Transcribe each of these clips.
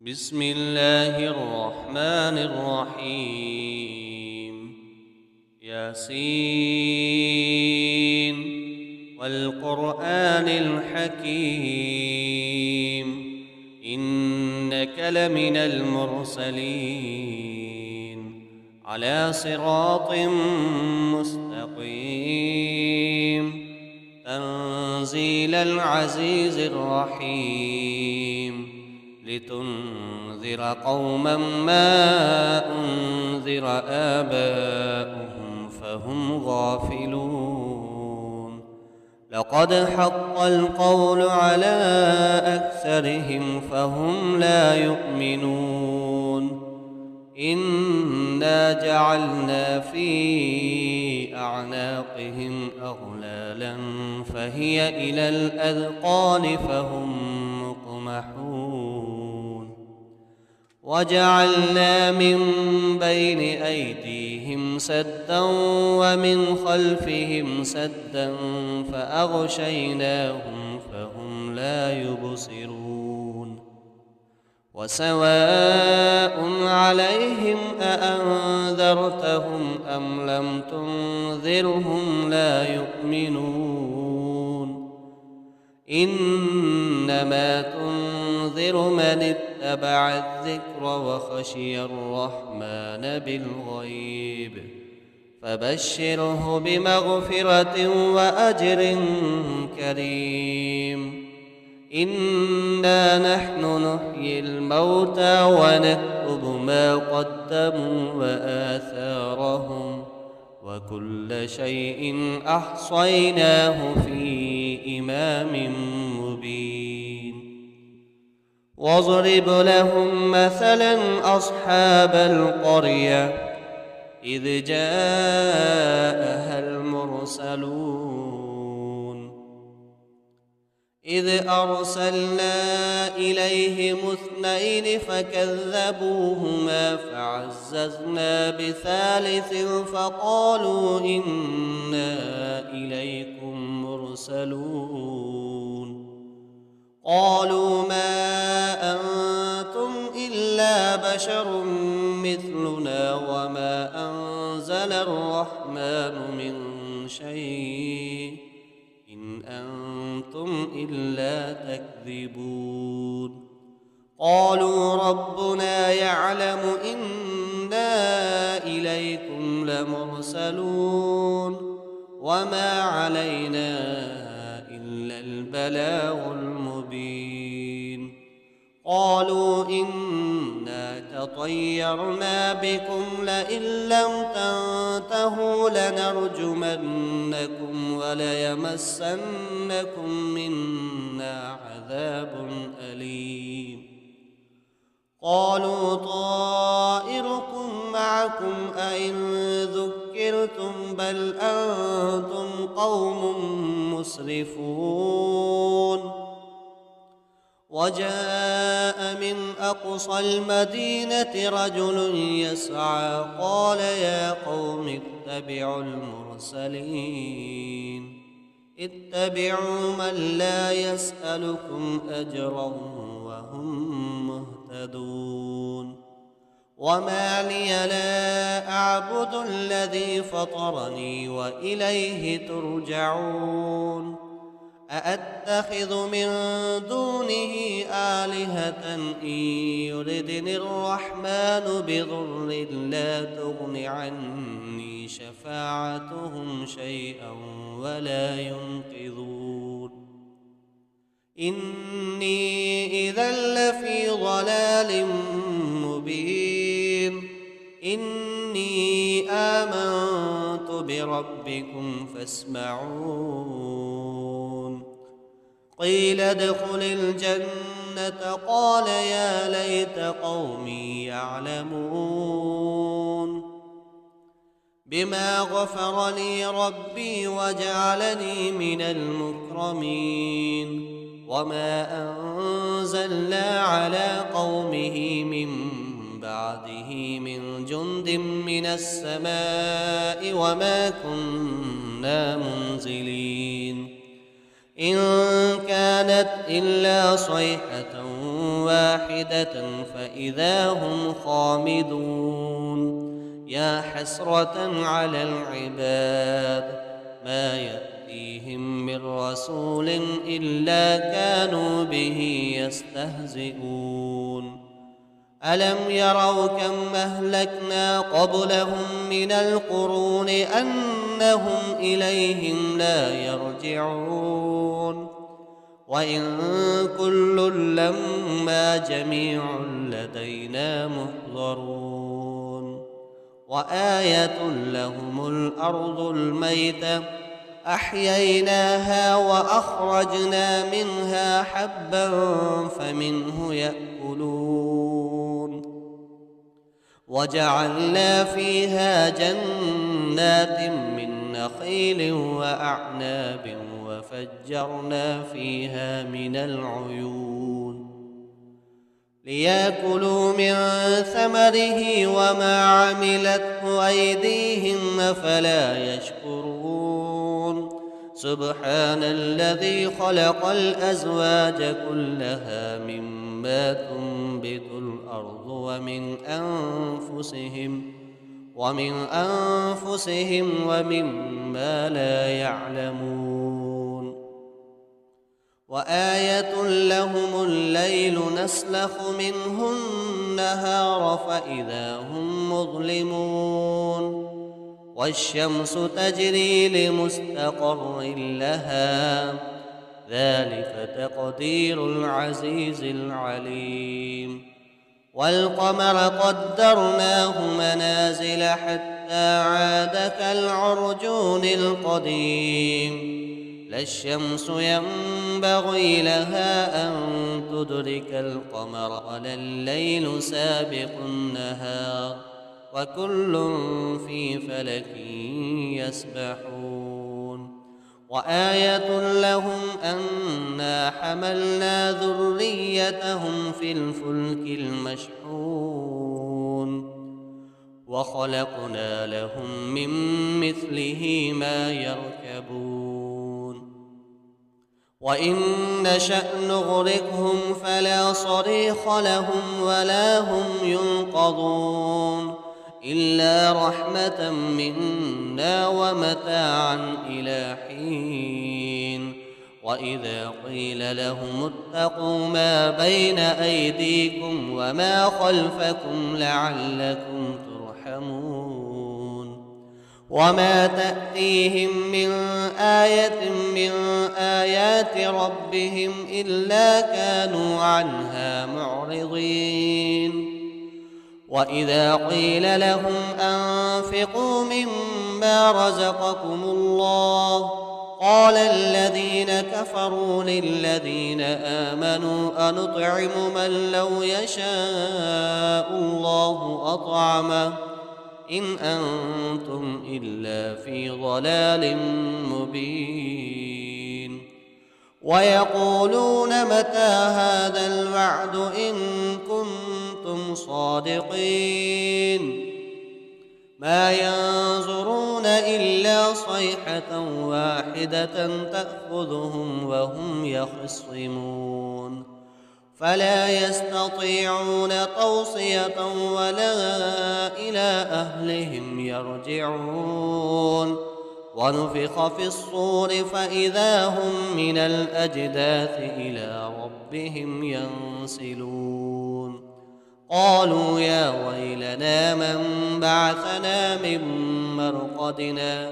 بسم الله الرحمن الرحيم ياسين والقرآن الحكيم إنك لمن المرسلين على صراط مستقيم تنزيل العزيز الرحيم لتنذر قوما ما أنذر آباؤهم فهم غافلون لقد حق القول على أكثرهم فهم لا يؤمنون إنا جعلنا في أعناقهم أغلالا فهي إلى الأذقان فهم مقمحون وجعلنا من بين أيديهم سدا ومن خلفهم سدا فأغشيناهم فهم لا يبصرون وسواء عليهم أأنذرتهم أم لم تنذرهم لا يؤمنون إنما تنذر من اتبع الذكر وخشي الرحمن بالغيب فبشره بمغفرة وأجر كريم إنا نحن نحيي الموتى ونكتب ما قدموا وآثارهم وكل شيء أحصيناه في إمام مبين واضرب لهم مثلا أصحاب القرية إذ جاءها المرسلون إذ أرسلنا إليهم اثنين فكذبوهما فعززنا بثالث فقالوا إنا إليكم مرسلون قالوا ما أنتم إلا بشر مثلنا وما أنزل الرحمن من شيء إن أنتم إلا تكذبون قالوا ربنا يعلم إنا إليكم لمرسلون وما علينا إلا البلاغ المبين قالوا إنا تطيرنا بكم لئن لم تنتهوا لنرجمنكم وليمسنكم منا عذاب أليم قالوا طائركم معكم أئن ذكرتم بل أنتم قوم مسرفون وجاء من أقصى المدينة رجل يسعى قال يا قوم اتبعوا المرسلين اتبعوا من لا يسألكم أجرا وهم مهتدون وما لي لا أعبد الذي فطرني وإليه ترجعون أأتخذ من دونه آلهة إن يردني الرحمن بضر لا تغن عني شفاعتهم شيئا ولا ينقذون إني إذا لفي ضلال مبين إني آمنت بربكم فاسمعون قيل ادخل الجنة قال يا ليت قومي يعلمون بما غفر لي ربي وجعلني من المكرمين وما أنزلنا على قومه من بعده من جند من السماء وما كنا منزلين إن كانت إلا صيحة واحدة فإذا هم خامدون يا حسرة على العباد ما يأتيهم من رسول إلا كانوا به يستهزئون ألم يروا كم أهلكنا قبلهم من القرون أنهم إليهم لا يرجعون وإن كل لما جميع لدينا محضرون وآية لهم الأرض الميتة أحييناها وأخرجنا منها حبا فمنه يأكلون وجعلنا فيها جنات من نخيل وأعناب وفجرنا فيها من العيون ليأكلوا من ثمره وما عملته أيديهم أفلا يشكرون سبحان الذي خلق الأزواج كلها مما تنبت الأرض ومن أنفسهم ومما لا يعلمون وآية لهم الليل نسلخ منه النهار فإذا هم مظلمون والشمس تجري لمستقر لها ذلك تقدير العزيز العليم والقمر قدرناه منازل حتى عاد كالعرجون القديم لا الشمس ينبغي لها أن تدرك القمر ولا الليل سابق النهار وكل في فلك يسبحون وآية لهم أنا حملنا ذريتهم في الفلك المشحون وخلقنا لهم من مثله ما يركبون وإن نشأ نغرقهم فلا صريخ لهم ولا هم ينقذون إلا رحمة منا ومتاعا إلى حين وإذا قيل لهم اتقوا ما بين أيديكم وما خلفكم لعلكم ترحمون وما تأتيهم من آية من آيات ربهم إلا كانوا عنها معرضين وإذا قيل لهم أنفقوا مما رزقكم الله قال الذين كفروا للذين آمنوا أنطعم من لو يشاء الله أطعمه إن أنتم إلا في ضلال مبين ويقولون متى هذا الوعد إن كنتم صادقين ما ينظرون إلا صيحة واحدة تأخذهم وهم يخصمون فلا يستطيعون توصية ولا إلى أهلهم يرجعون ونفخ في الصور فإذا هم من الأجداث إلى ربهم ينسلون قالوا يا ويلنا من بعثنا من مرقدنا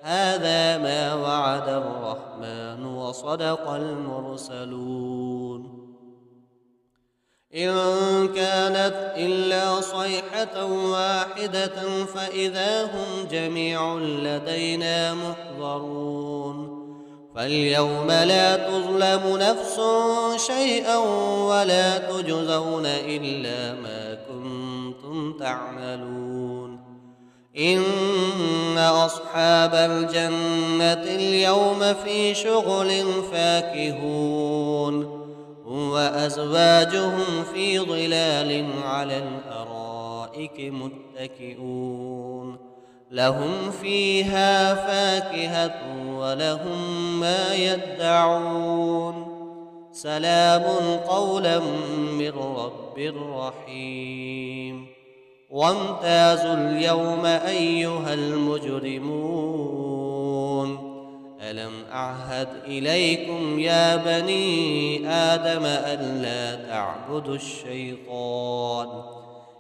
هذا ما وعد الرحمن وصدق المرسلون إن كانت إلا صيحة واحدة فإذا هم جميع لدينا محضرون فاليوم لا تظلم نفس شيئا ولا تجزون إلا ما كنتم تعملون إن أصحاب الجنة اليوم في شغل فاكهون وأزواجهم في ظلال على الأرائك متكئون لهم فيها فاكهة ولهم ما يدعون سلام قولا من رب رحيم وامتازوا اليوم أيها المجرمون ألم أعهد إليكم يا بني آدم ألا تعبدوا الشيطان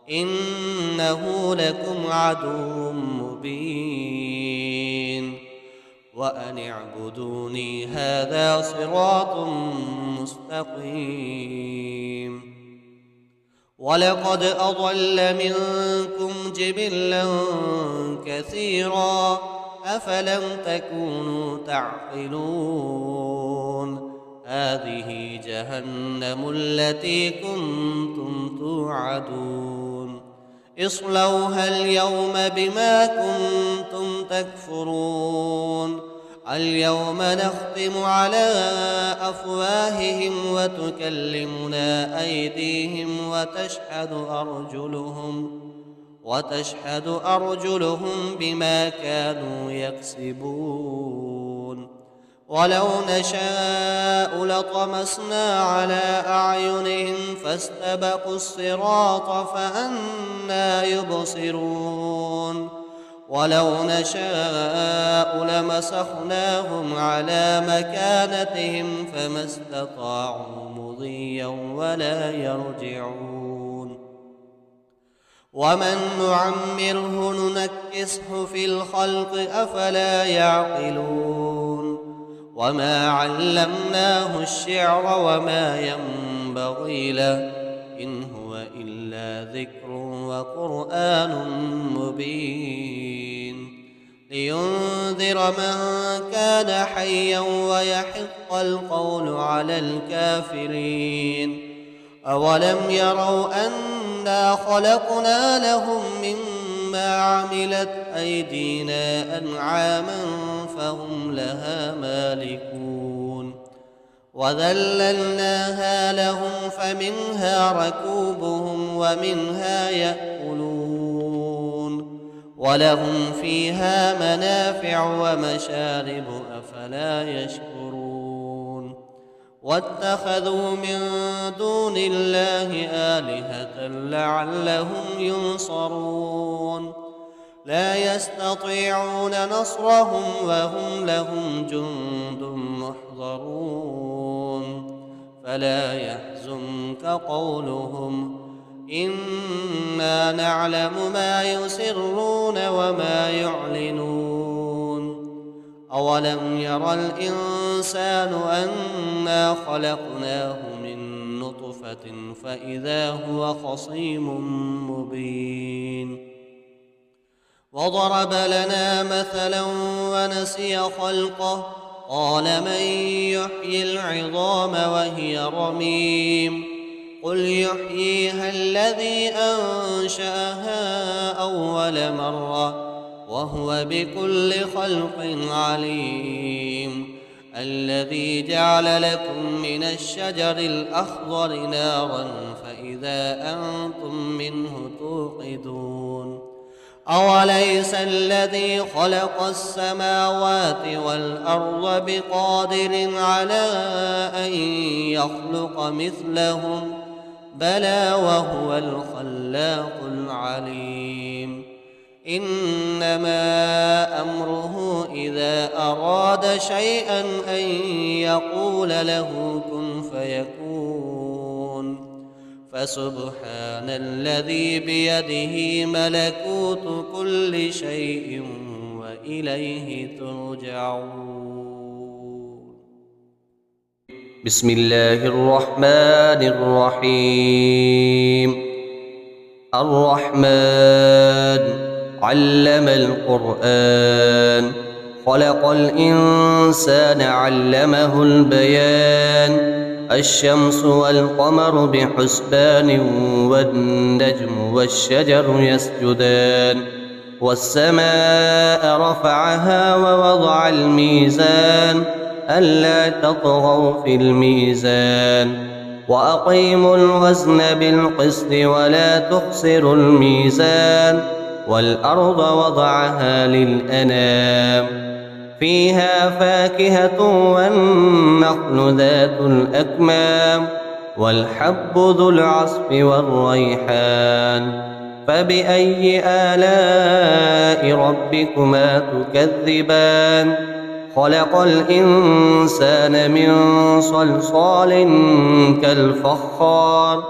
إنه لكم عدو مبين وأن اعبدوني هذا صراط مستقيم ولقد أضل منكم جبلا كثيرا أفلم تكونوا تعقلون هذه جهنم التي كنتم توعدون اصلوها اليوم بما كنتم تكفرون اليوم نختم على أفواههم وتكلمنا أيديهم وتشهد أرجلهم بما كانوا يكسبون ولو نشاء لطمسنا على أعينهم فاستبقوا الصراط فأنى يبصرون ولو نشاء لمسخناهم على مكانتهم فما استطاعوا مضيا ولا يرجعون ومن نعمره ننكسه في الخلق أفلا يعقلون وما علمناه الشعر وما ينبغي له إن هو إلا ذكر وقرآن مبين لينذر من كان حيا ويحق القول على الكافرين أولم يروا أنا خلقنا لهم مما عملت أيدينا أنعاما فهم لها مالكون وذللناها لهم فمنها ركوبهم ومنها يأكلون ولهم فيها منافع ومشارب أفلا يشكرون واتخذوا من دون الله آلهة لعلهم ينصرون لا يستطيعون نصرهم وهم لهم جند محضرون فلا يحزنك قولهم إنا نعلم ما يسرون وما يعلنون أولم ير الإنسان أنا خلقناه من نطفة فإذا هو خصيم مبين وضرب لنا مثلا ونسي خلقه قال من يحيي العظام وهي رميم قل يحييها الذي أنشأها أول مرة وهو بكل خلق عليم الذي جعل لكم من الشجر الأخضر نارا فإذا أنتم منه توقدون أوليس الذي خلق السماوات والأرض بقادر على أن يخلق مثلهم بلى وهو الخلاق العليم إنما أمره إذا أراد شيئا أن يقول له كن فيكون فسبحان الذي بيده ملكوت كل شيء وإليه ترجعون بسم الله الرحمن الرحيم الرحمن علم القرآن خلق الإنسان علمه البيان الشمس والقمر بحسبان والنجم والشجر يسجدان والسماء رفعها ووضع الميزان ألا تطغوا في الميزان وأقيموا الوزن بالقسط ولا تخسروا الميزان والأرض وضعها للأنام فيها فاكهة والنخل ذات الأكمام والحب ذو العصف والريحان فبأي آلاء ربكما تكذبان خلق الإنسان من صلصال كالفخار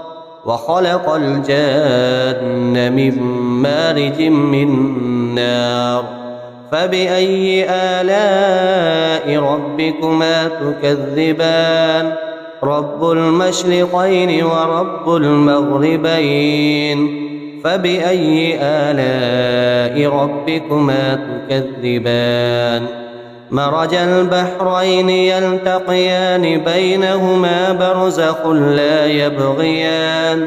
وخلق الجان من مارج من نار فبأي آلاء ربكما تكذبان رب المشرقين ورب المغربين فبأي آلاء ربكما تكذبان مرج البحرين يلتقيان بينهما برزخ لا يبغيان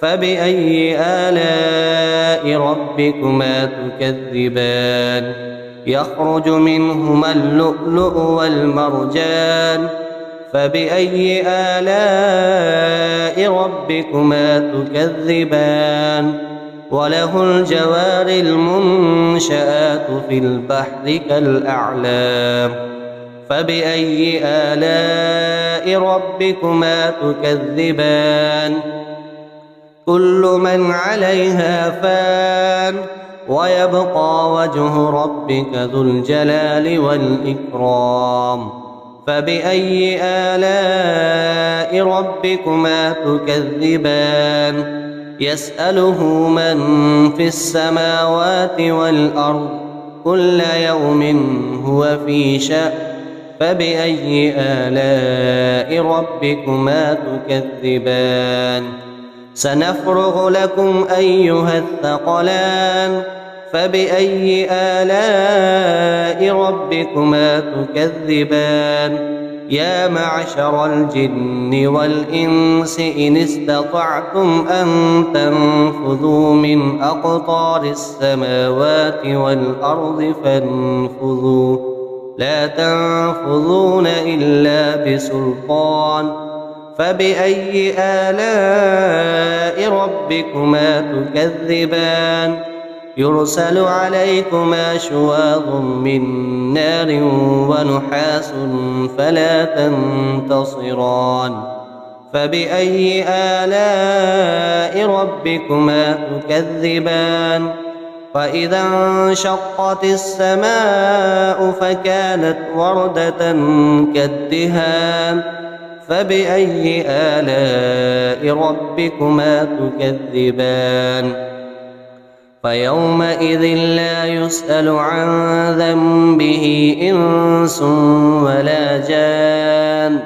فبأي آلاء ربكما تكذبان يخرج منهما اللؤلؤ والمرجان فبأي آلاء ربكما تكذبان وله الجوار المنشآت في البحر كالأعلام فبأي آلاء ربكما تكذبان كل من عليها فان ويبقى وجه ربك ذو الجلال والإكرام فبأي آلاء ربكما تكذبان يسأله من في السماوات والأرض كل يوم هو في شأن فبأي آلاء ربكما تكذبان سنفرغ لكم أيها الثقلان فبأي آلاء ربكما تكذبان يا معشر الجن والإنس إن استطعتم أن تنفذوا من أقطار السماوات والأرض فانفذوا لا تنفذون إلا بسلطان فبأي آلاء ربكما تكذبان يرسل عليكما شواظ من نار ونحاس فلا تنتصران فبأي آلاء ربكما تكذبان فإذا انشقت السماء فكانت وردة كالدهان فبأي آلاء ربكما تكذبان فيومئذ لا يسأل عن ذنبه إنس ولا جان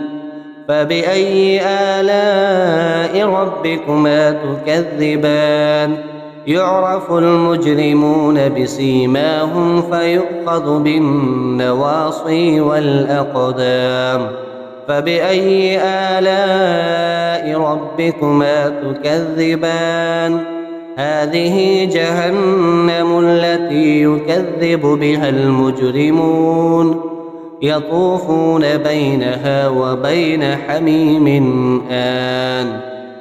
فبأي آلاء ربكما تكذبان يعرف المجرمون بسيماهم فيؤخذ بالنواصي والأقدام فبأي آلاء ربكما تكذبان هذه جهنم التي يكذب بها المجرمون يطوفون بينها وبين حميم آن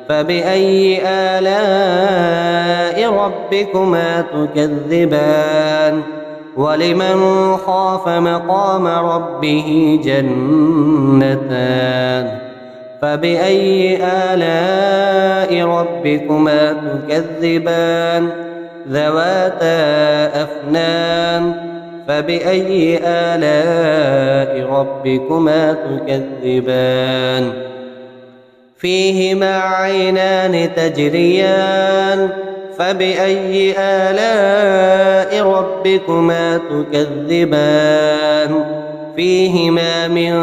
فبأي آلاء ربكما تكذبان ولمن خاف مقام ربه جنتان فبأي آلاء ربكما تكذبان ذواتا أفنان فبأي آلاء ربكما تكذبان فيهما عينان تجريان فبأي آلاء ربكما تكذبان فيهما من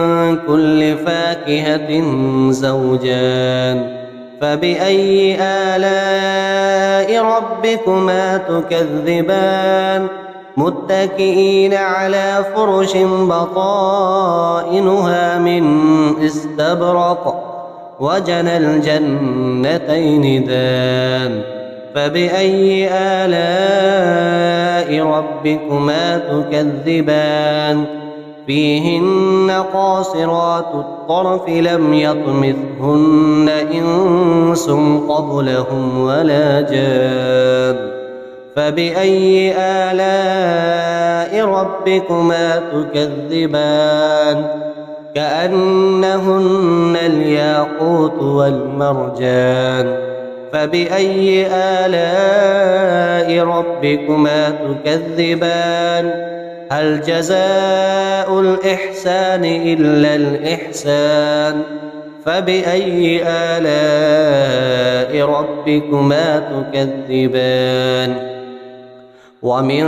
كل فاكهة زوجان فبأي آلاء ربكما تكذبان متكئين على فرش بطائنها من استبرق وجنى الجنتين دان فبأي آلاء ربكما تكذبان فيهن قاصرات الطرف لم يطمثهن إنس قبلهم ولا جان فبأي آلاء ربكما تكذبان كأنهن الياقوت والمرجان فبأي آلاء ربكما تكذبان هل جزاء الإحسان إلا الإحسان فبأي آلاء ربكما تكذبان ومن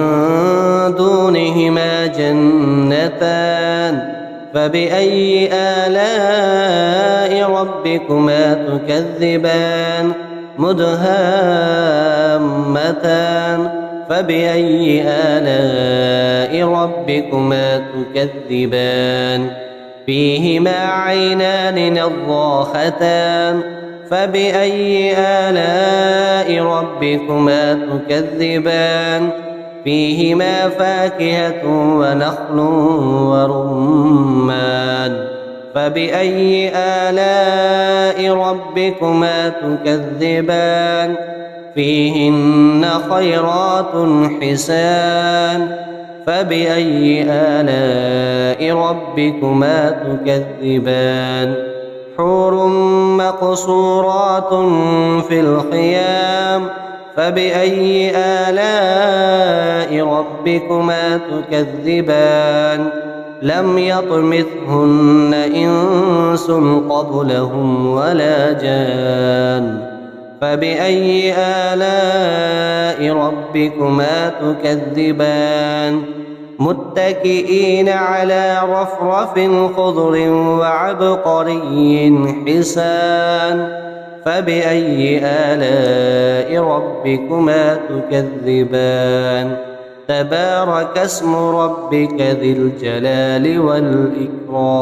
دونهما جنتان فبأي آلاء ربكما تكذبان مدهامتان فبأي آلاء ربكما تكذبان فيهما عينان نضاختان فبأي آلاء ربكما تكذبان فيهما فاكهة ونخل ورمان فبأي آلاء ربكما تكذبان فيهن خيرات حسان فبأي آلاء ربكما تكذبان حور مقصورات في الخيام فبأي آلاء ربكما تكذبان لم يطمثهن إنس قبلهم ولا جان فبأي آلاء ربكما تكذبان متكئين على رفرف خضر وعبقري حسان فبأي آلاء ربكما تكذبان تبارك اسم ربك ذي الجلال والإكرام